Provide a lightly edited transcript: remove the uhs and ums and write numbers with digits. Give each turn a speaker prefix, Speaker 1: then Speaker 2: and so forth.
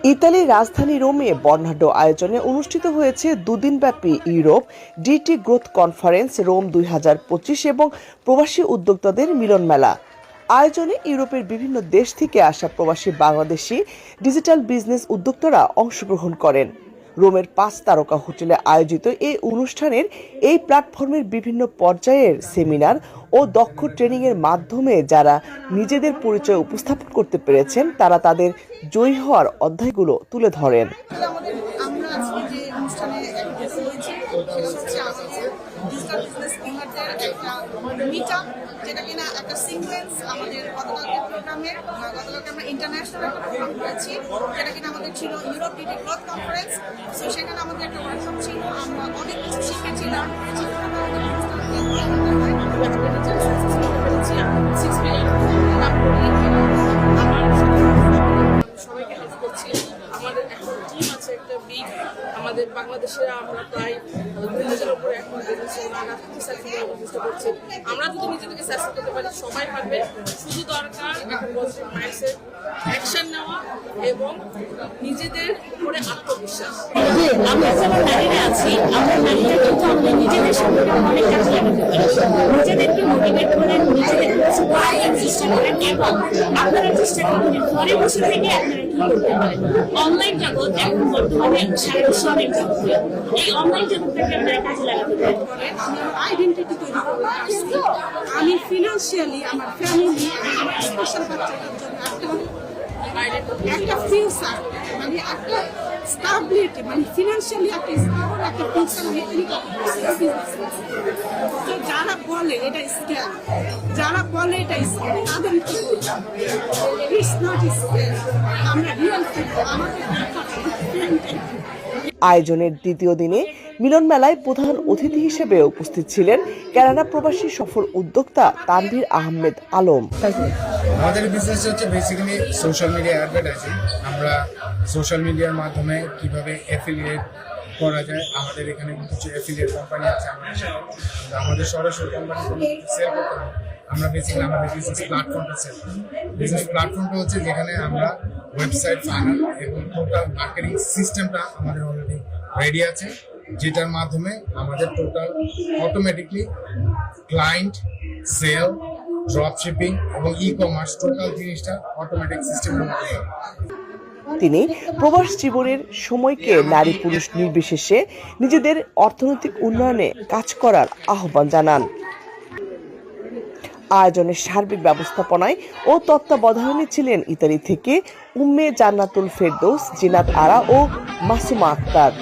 Speaker 1: ইতালির রাজধানী রোমে বর্ণাঢ্য আয়োজনে অনুষ্ঠিত হয়েছে দুদিনব্যাপী Europe DT growth conference Rome 2025 এবং প্রবাসী উদ্যোক্তাদের মিলন মেলা। আয়োজনে ইউরোপের বিভিন্ন দেশ থেকে আসা প্রবাসী বাংলাদেশি ডিজিটাল বিজনেস উদ্যোক্তারা অংশগ্রহণ করেন। রোমের 5 তারকা হোটেলে আয়োজিত এই অনুষ্ঠানের এই প্ল্যাটফর্মের বিভিন্ন পর্যায়ের সেমিনার ও দক্ষ ট্রেনিংয়ের মাধ্যমে যারা নিজেদের পরিচয় উপস্থাপন করতে পেরেছেন তারা তাদের জয়ী হওয়ার অধ্যায়গুলো তুলে ধরেন।
Speaker 2: আমরা আজকে যে অনুষ্ঠানে হয়েছে সেটা হচ্ছে ডিজিটাল বিজনেস ওনারদের একটা মিটআপ, যেটা কিনা একটা সিকোয়েন্স আমাদের গতকালকে প্রোগ্রামে। গতকালকে আমরা ইন্টারন্যাশনাল একটা প্রোগ্রাম করেছি, যেটা কিনা আমাদের ছিল Europe DT growth conference. So সেখানে আমাদের একটা ওয়ার্কশপ ছিল, আমরা অনেক কিছু শিখেছিলাম। সবাইকে হেল্প করছি। আমাদের এখন টিম আছে একটা বিগ, আমাদের বাংলাদেশের আমরা প্রায় 2000-এর উপরে এখন চেষ্টা করছি। আমরা যদি নিজেদেরকে সাকসেস করতে পারি সবাই পারবে, শুধু দরকার একটা পজিটিভ মাইন্ডসেট, অ্যাকশন নেওয়া এবং নিজেদের উপরে আত্মবিশ্বাস।
Speaker 3: আমরা যারা নারীরা আছি, আমরা নারীরা কিন্তু আমরা নিজেদের সম্পর্কে অনেক কাজ লাগাতে পারি, নিজেদেরকে মোটিভেট করেন, নিজেদের চেষ্টা করেন এবং আপনারা চেষ্টা করেন ঘরে বসে থেকে আপনারা কি করতে পারেন। অনলাইন জগৎ এখন বর্তমানে সারা বিশ্বে অনেক জনপ্রিয়, এই অনলাইন জগৎটাকে আপনারা কাজে লাগাতে পারেন।
Speaker 2: আমার আইডেন্টিটি তৈরি করতে আসছি, আমি ফিনান্সিয়ালি আমার ফ্যামিলি আমার স্পেশাল বাচ্চাদের জন্য একটা ফিউচার, মানে একটা স্টাবিলিটি, মানে ফিনান্সিয়ালি একটা স্টেবল একটা ফিউচার আমি তৈরি করতে পারছি। তো যারা বলে এটা স্ক্যাম, যারা বলে এটা স্ক্যাম, তাদের ইটস নট স্ক্যাম। আমরা রিয়েল পিপল, আমাদের
Speaker 1: আয়োজনের দ্বিতীয় দিনে মিলন মেলায় প্রধান অতিথি হিসেবে উপস্থিত ছিলেন কানাডা প্রবাসী সফল উদ্যোক্তা তানভীর আহমেদ আলম।
Speaker 4: আমাদের বিজনেস হচ্ছে বেসিক্যালি সোশ্যাল মিডিয়া অ্যাডভার্টাইজিং। আমরা সোশ্যাল মিডিয়ার মাধ্যমে কিভাবে অ্যাফিলিয়েট করা যায়, আমাদের এখানে কিছু অ্যাফিলিয়েট কোম্পানি আছে, আমাদের সরাসরি কোম্পানি সেল করতে হবে। আমরা বেসিক্যালি আমাদের বিজনেস প্ল্যাটফর্মটা সেল করি। বিজনেস প্ল্যাটফর্মটা হচ্ছে যেখানে আমরা ওয়েবসাইট, ফাইনাল এবং টোটাল মার্কেটিং সিস্টেমটা আমাদের অলরেডি রেডি আছে, যেটার মাধ্যমে আমাদের total automatically client, sale, drop shipping এবং ই কমার্স টোটাল জিনিসটা অটোমেটিক সিস্টেমের মধ্যে।
Speaker 1: তিনি প্রবাস জীবনের সময়কে নারী পুরুষ নির্বিশেষে নিজেদের অর্থনৈতিক উন্নয়নে কাজ করার আহ্বান জানান। আয়োজনের সার্বিক ব্যবস্থাপনায় ও তত্ত্বাবধানে ছিলেন ইতালি থেকে উম্মে জান্নাতুল ফেরদৌস, জিনাত আরা ও মাসুমা আক্তার।